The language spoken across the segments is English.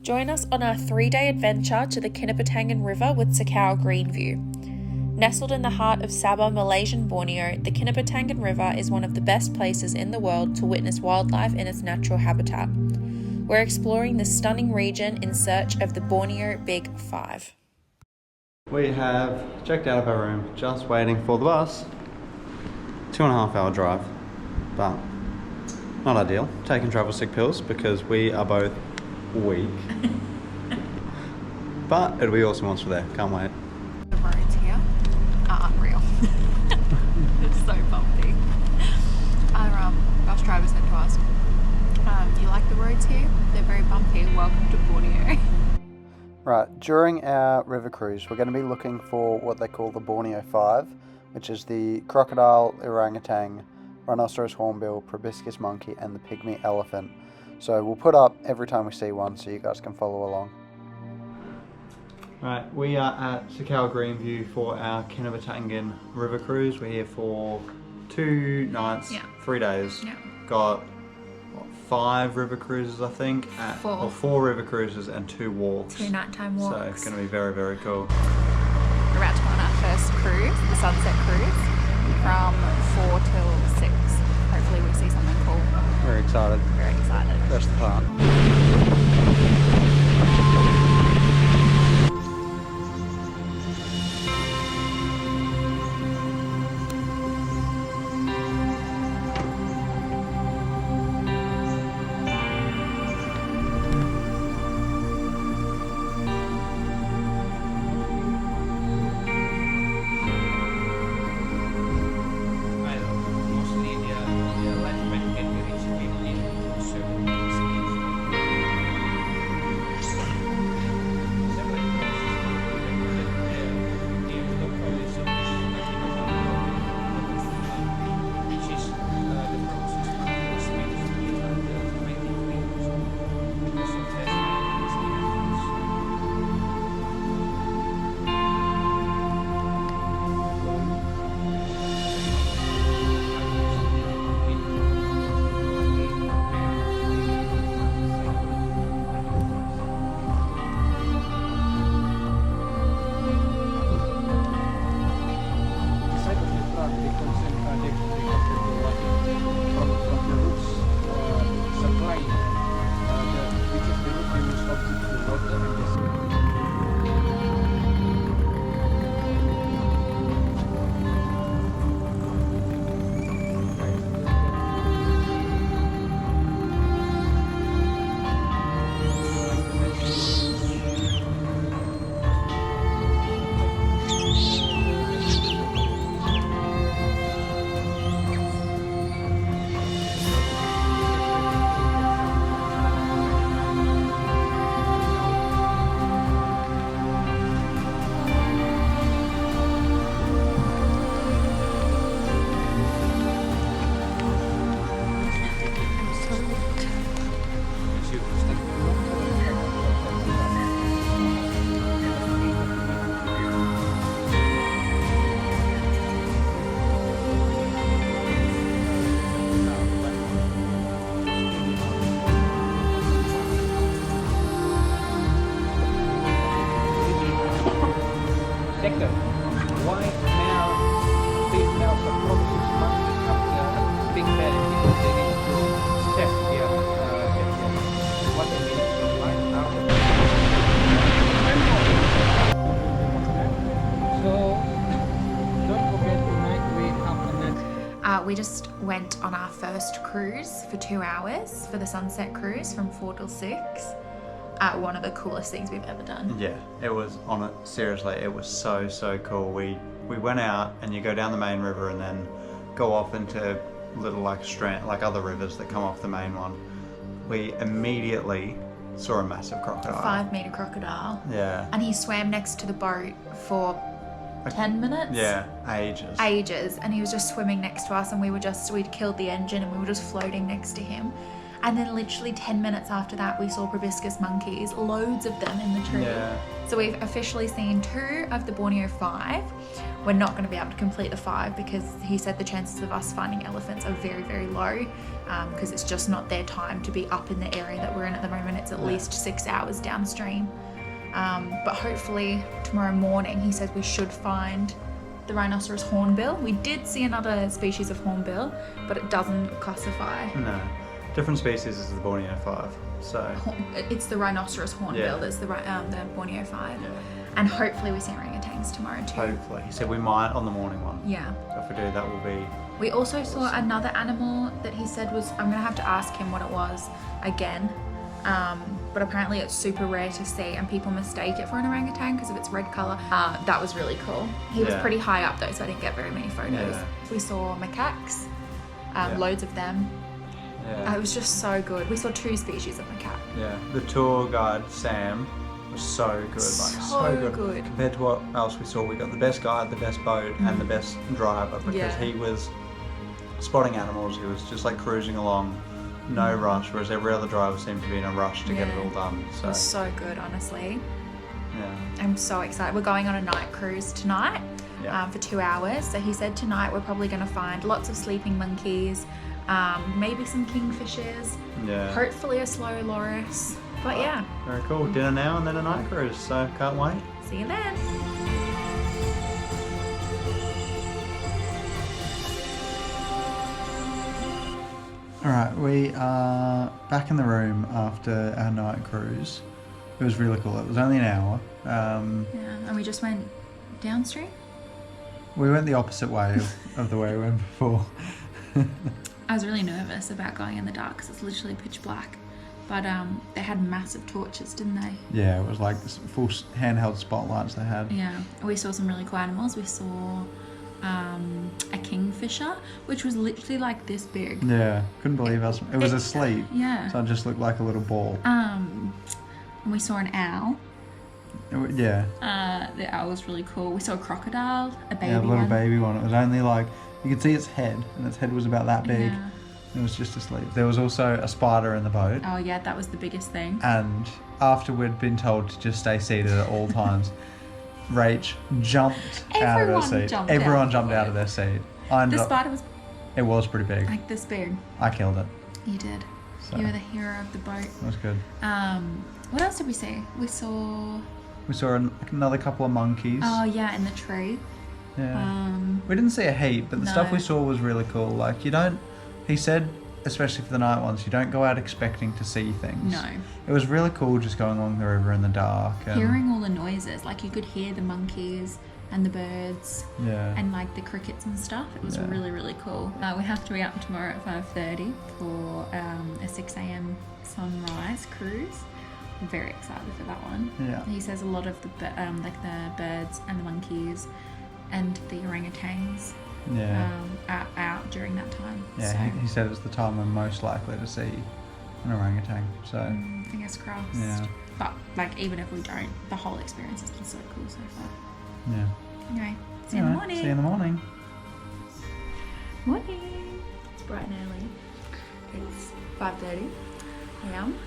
Join us on our 3-day adventure to the Kinabatangan River with Sukau Greenview. Nestled in the heart of Sabah, Malaysian Borneo, the Kinabatangan River is one of the best places in the world to witness wildlife in its natural habitat. We're exploring this stunning region in search of the Borneo Big 5. We have checked out of our room, just waiting for the bus. 2.5 hour drive, but not ideal. Taking travel sick pills because we are both weak. But it'll be awesome once we're there, can't wait. The roads here are unreal. It's so bumpy. Our bus driver said to us, do you like the roads here? They're very bumpy. Welcome to Borneo. Right, during our river cruise, we're going to be looking for what they call the Borneo 5, which is the crocodile, orangutan, rhinoceros hornbill, proboscis monkey, and the pygmy elephant. So we'll put up every time we see one so you guys can follow along. Right, we are at Sukau Greenview for our Kinabatangan River cruise. We're here for 2 nights, 3 days. Yeah. Got 5 river cruises, I think. 4 river cruises and 2 walks. 2 nighttime walks. So it's going to be very, very cool. We're about to go on our first cruise, the sunset cruise, from 4 till 6. Hopefully we see something cool. Very excited. Very excited. That's the part. We just went on our first cruise for 2 hours for the sunset cruise from 4 till 6. One of the coolest things we've ever done. Yeah, it was seriously, it was so cool. We went out and you go down the main river and then go off into little other rivers that come off the main one. We immediately saw a massive crocodile. A 5-meter crocodile. Yeah. And he swam next to the boat for 10 minutes? Yeah, ages. And he was just swimming next to us and we'd killed the engine and we were just floating next to him. And then literally 10 minutes after that, we saw proboscis monkeys, loads of them in the tree. Yeah. So we've officially seen 2 of the Borneo 5. We're not going to be able to complete the 5 because he said the chances of us finding elephants are very, very low because it's just not their time to be up in the area that we're in at the moment. It's at least 6 hours downstream. But hopefully tomorrow morning, he says we should find the rhinoceros hornbill. We did see another species of hornbill, but it doesn't classify. No. Different species is the Borneo 5. So it's the rhinoceros hornbill that's the Borneo 5. Yeah. And hopefully we see orangutans tomorrow too. Hopefully. He said we might on the morning one. Yeah. So if we do, that will be... We also saw another animal that he said was... I'm going to have to ask him what it was again. But apparently it's super rare to see and people mistake it for an orangutan because of its red colour. That was really cool. He was pretty high up though, so I didn't get very many photos. Yeah. We saw macaques, loads of them. Yeah. It was just so good. We saw 2 species of macaque. Yeah, the tour guide, Sam, was so good. So good. Compared to what else we saw, we got the best guide, the best boat, and the best driver because he was spotting animals. He was just like cruising along. No rush, whereas every other driver seemed to be in a rush to get it all done. So. It was so good, honestly. Yeah. I'm so excited. We're going on a night cruise tonight for 2 hours. So he said tonight we're probably going to find lots of sleeping monkeys, maybe some kingfishers, hopefully a slow loris. But yeah. Very cool. Dinner now and then a night cruise. So can't wait. See you then. Alright, we are back in the room after our night cruise. It was really cool. It was only an hour. And we just went downstream. We went the opposite way of the way we went before. I was really nervous about going in the dark because it's literally pitch black. But they had massive torches, didn't they? Yeah, it was like full handheld spotlights they had. Yeah, we saw some really cool animals. We saw a kingfisher, which was literally like this big. Yeah, couldn't believe it was asleep. Yeah. So it just looked like a little ball. And we saw an owl. Yeah. The owl was really cool. We saw a crocodile, a baby one. Yeah, a little baby one. It was only like, you could see its head, and its head was about that big. Yeah. It was just asleep. There was also a spider in the boat. Oh yeah, that was the biggest thing. And after we'd been told to just stay seated at all times, Rach jumped out of her seat. Everyone jumped out of their seat. The spider was... It was pretty big. Like this big. I killed it. You did. So. You were the hero of the boat. That was good. What else did we see? We saw another couple of monkeys. Oh yeah, in the tree. Yeah. We didn't see a heap, but the stuff we saw was really cool. Like he said, especially for the night ones, you don't go out expecting to see things. No. It was really cool just going along the river in the dark. And hearing all the noises, like you could hear the monkeys and the birds and like the crickets and stuff. It was really, really cool. We have to be up tomorrow at 5:30 for a 6 a.m. sunrise cruise. I'm very excited for that one. Yeah. He says a lot of the birds and the monkeys and the orangutans are out during that time. Yeah, so. he said it's the time we're most likely to see an orangutan. So fingers crossed. Yeah. But like even if we don't, the whole experience has been so cool so far. Yeah. Anyway, see you in the morning. See you in the morning. Morning. It's bright and early. It's 5:30 a.m.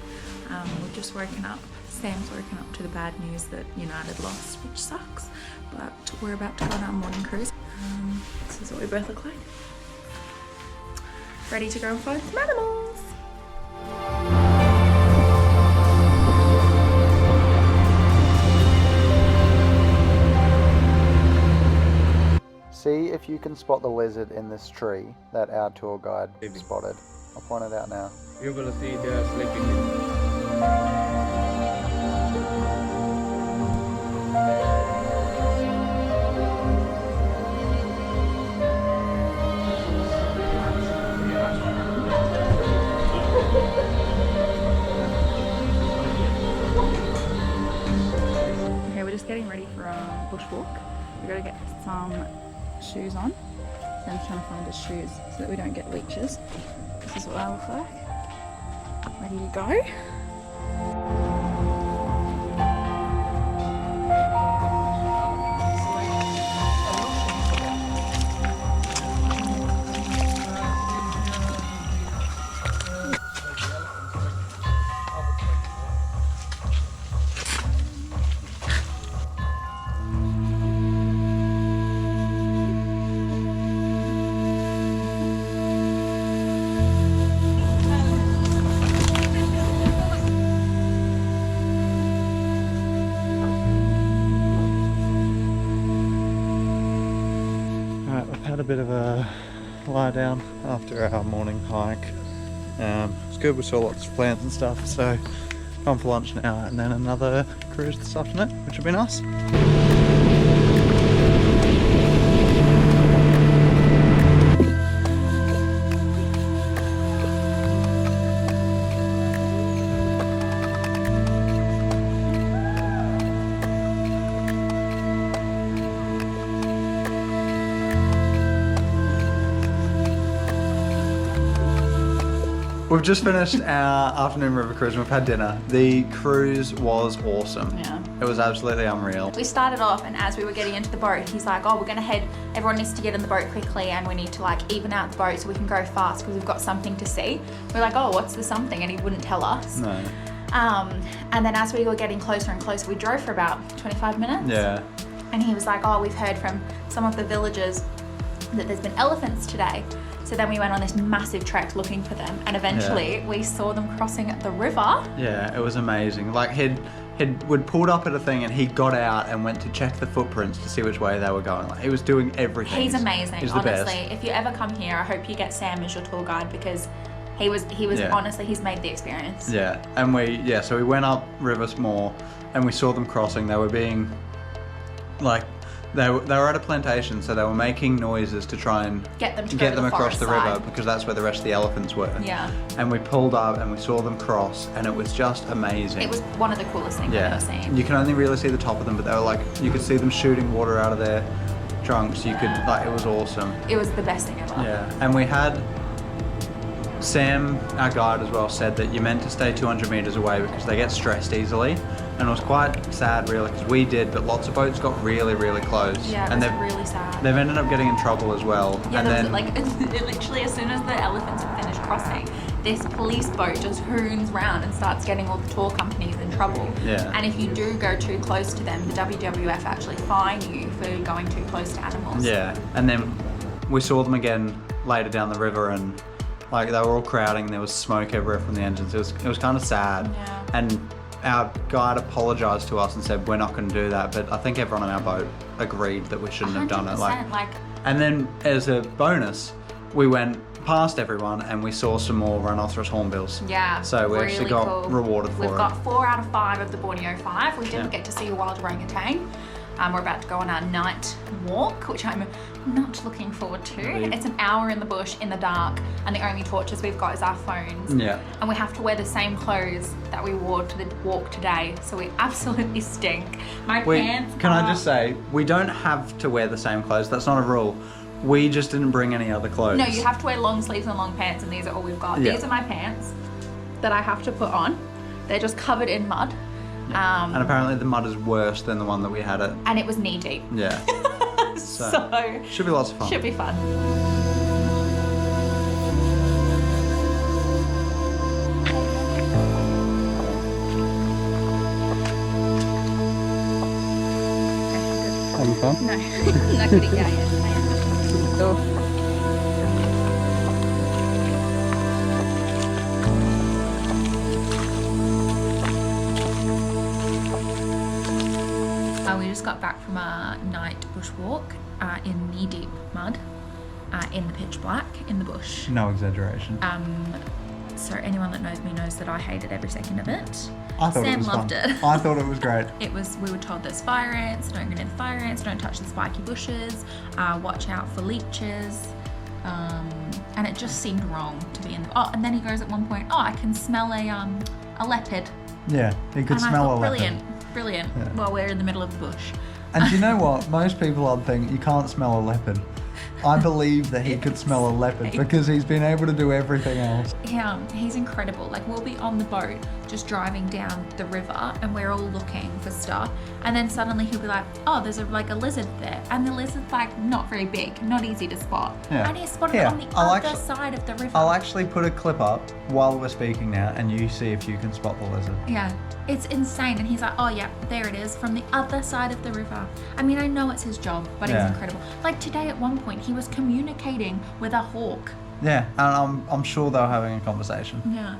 We've just woken up. Sam's woken up to the bad news that United lost, which sucks. But we're about to go on our morning cruise. This is what we both look like. Ready to go and find some animals. See if you can spot the lizard in this tree that our tour guide spotted. I'll point it out now. You're gonna see the sleeping lizard. Okay, we're just getting ready for a bushwalk. We've got to get some shoes on. Sam's trying to find his shoes so that we don't get leeches. This is what I look like. Ready to go. bit of a lie down after our morning hike. It's good, we saw lots of plants and stuff, so gone for lunch now and then another cruise this afternoon, which will be nice. We've just finished our afternoon river cruise and we've had dinner. The cruise was awesome. Yeah. It was absolutely unreal. We started off, and as we were getting into the boat, he's like, oh, we're gonna head, everyone needs to get in the boat quickly and we need to like even out the boat so we can go fast because we've got something to see. We're like, oh, what's the something? And he wouldn't tell us. No. And then as we were getting closer and closer, we drove for about 25 minutes. Yeah. And he was like, oh, we've heard from some of the villagers that there's been elephants today. So then we went on this massive trek looking for them, and eventually we saw them crossing the river. Yeah, it was amazing. Like we'd pulled up at a thing and he got out and went to check the footprints to see which way they were going. Like, he was doing everything. He's amazing, He's the honestly. best. If you ever come here, I hope you get Sam as your tour guide because he was Yeah. honestly, he's made the experience. Yeah, and so we went up River Small and we saw them crossing. They were being like, they were at a plantation, so they were making noises to try and Get them across the river side. because that's where the rest of the elephants were. Yeah. And we pulled up and we saw them cross, and it was just amazing. It was one of the coolest things I've ever seen. You can only really see the top of them, but they were like, you could see them shooting water out of their trunks. You could, like, it was awesome. It was the best thing ever. Yeah, and we had Sam, our guide as well, said that you're meant to stay 200 meters away because they get stressed easily. And it was quite sad, really, because we did, but lots of boats got really, really close. Yeah, and it was really sad. They've ended up getting in trouble as well. Yeah, and there then, was like literally as soon as the elephants had finished crossing, this police boat just hoons round and starts getting all the tour companies in trouble. Yeah. And if you do go too close to them, the WWF actually fine you for going too close to animals. yeah, and then we saw them again later down the river, and like they were all crowding. There was smoke everywhere from the engines. It was kind of sad. Yeah. And our guide apologised to us and said we're not going to do that. But I think everyone on our boat agreed that we shouldn't have done it. 100%, And then as a bonus, we went past everyone and we saw some more rhinoceros hornbills. Yeah, So we actually really got cool. rewarded for it. We've got 4 out of 5 of the Borneo 5. We didn't Yeah. get to see a wild orangutan. We're about to go on our night walk, which I'm not looking forward to. Really? It's an hour in the bush in the dark, and the only torches we've got is our phones. Yeah. And we have to wear the same clothes that we wore to the walk today, so we absolutely stink. My pants Can are... I just say, we don't have to wear the same clothes. That's not a rule. We just didn't bring any other clothes. No, you have to wear long sleeves and long pants, and these are all we've got. Yeah. These are my pants that I have to put on. They're just covered in mud. And apparently the mud is worse than the one that we had at. And it was knee deep. Yeah. So Should be lots of fun. should be fun. Having fun? No, not good. Yeah. Oh. We just got back from our night bushwalk in knee-deep mud, in the pitch black, in the bush. No exaggeration. So anyone that knows me knows that I hated every second of it. I thought Sam it was loved fun. it. I thought it was great. We were told there's fire ants, don't go near the fire ants, don't touch the spiky bushes, watch out for leeches. And it just seemed wrong to be in the... Oh, and then he goes at one point, oh, I can smell a leopard. Yeah, you could And I smell thought, a leopard. brilliant, Yeah. while we're in the middle of the bush. And do you know what? Most people would think you can't smell a leopard. I believe that he could smell a leopard because he's been able to do everything else. Yeah, he's incredible. Like, we'll be on the boat just driving down the river and we're all looking for stuff, and then suddenly he'll be like, oh, there's a lizard there, and the lizard's like not very big, not easy to spot. Yeah. And he spotted Here, it on the I'll other actu- side of the river. I'll actually put a clip up while we're speaking now and you see if you can spot the lizard. Yeah, it's insane. And he's like, oh yeah, there it is, from the other side of the river. I mean, I know it's his job, but Yeah. it's incredible. Like today at one point, he was communicating with a hawk. Yeah, and I'm sure they're having a conversation. Yeah.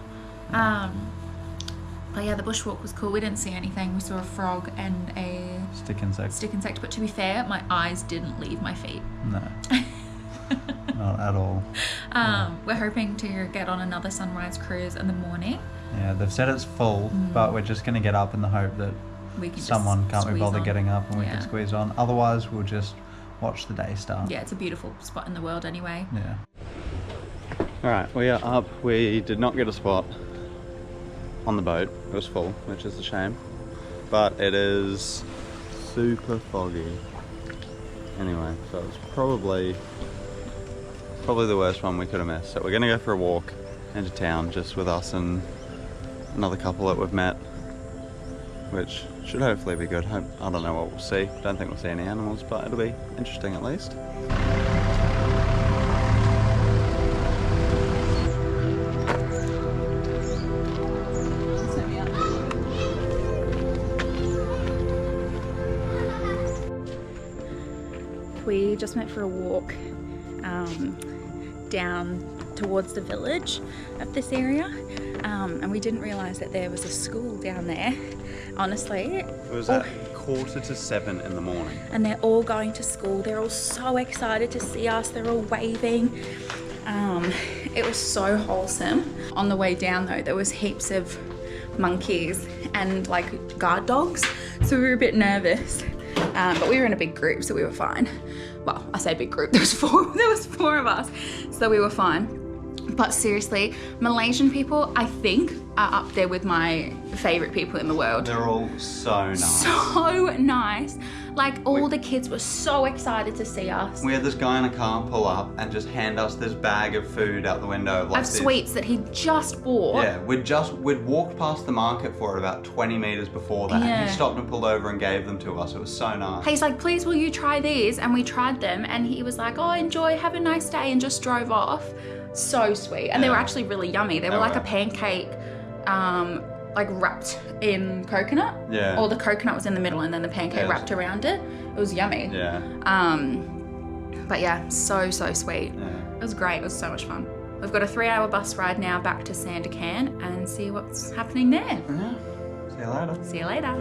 But yeah, the bushwalk was cool. We didn't see anything. We saw a frog and a Stick insects. stick insect. But to be fair, my eyes didn't leave my feet. No. Not at all. We're hoping to get on another sunrise cruise in the morning. Yeah, they've said it's full, but we're just going to get up in the hope that We can someone just can't be bothered on. getting up and we Yeah. can squeeze on. Otherwise, we'll just watch the day start. Yeah, it's a beautiful spot in the world anyway. Yeah. Alright, we are up. We did not get a spot on the boat. It was full, which is a shame. But it is super foggy. Anyway, so it's probably the worst one we could have missed. So we're gonna go for a walk into town just with us and another couple that we've met, which should hopefully be good. I don't know what we'll see. Don't think we'll see any animals, but it'll be interesting at least. We just went for a walk down towards the village of this area, and we didn't realise that there was a school down there, honestly. It was at 6:45 in the morning. And they're all going to school. They're all so excited to see us. They're all waving. It was so wholesome. On the way down though, there was heaps of monkeys and like guard dogs, so we were a bit nervous. But we were in a big group, so we were fine. Well, I say big group, there was four of us, so we were fine. But seriously, Malaysian people, I think, are up there with my favourite people in the world. They're all so nice. So nice. Like, all the kids were so excited to see us. We had this guy in a car pull up and just hand us this bag of food out the window. Like Of sweets that he just bought. Yeah, we'd walked past the market for it about 20 metres before that. Yeah. And he stopped and pulled over and gave them to us. It was so nice. He's like, please will you try these? And we tried them and he was like, oh, enjoy, have a nice day, and just drove off. So sweet. And they were actually really yummy. They were like a pancake, like wrapped in coconut. Yeah. Or the coconut was in the middle and then the pancake wrapped around it. It was yummy. Yeah. But yeah, so sweet. Yeah. It was great. It was so much fun. We've got a 3-hour bus ride now back to Sandakan and see what's happening there. Yeah. See you later. See you later.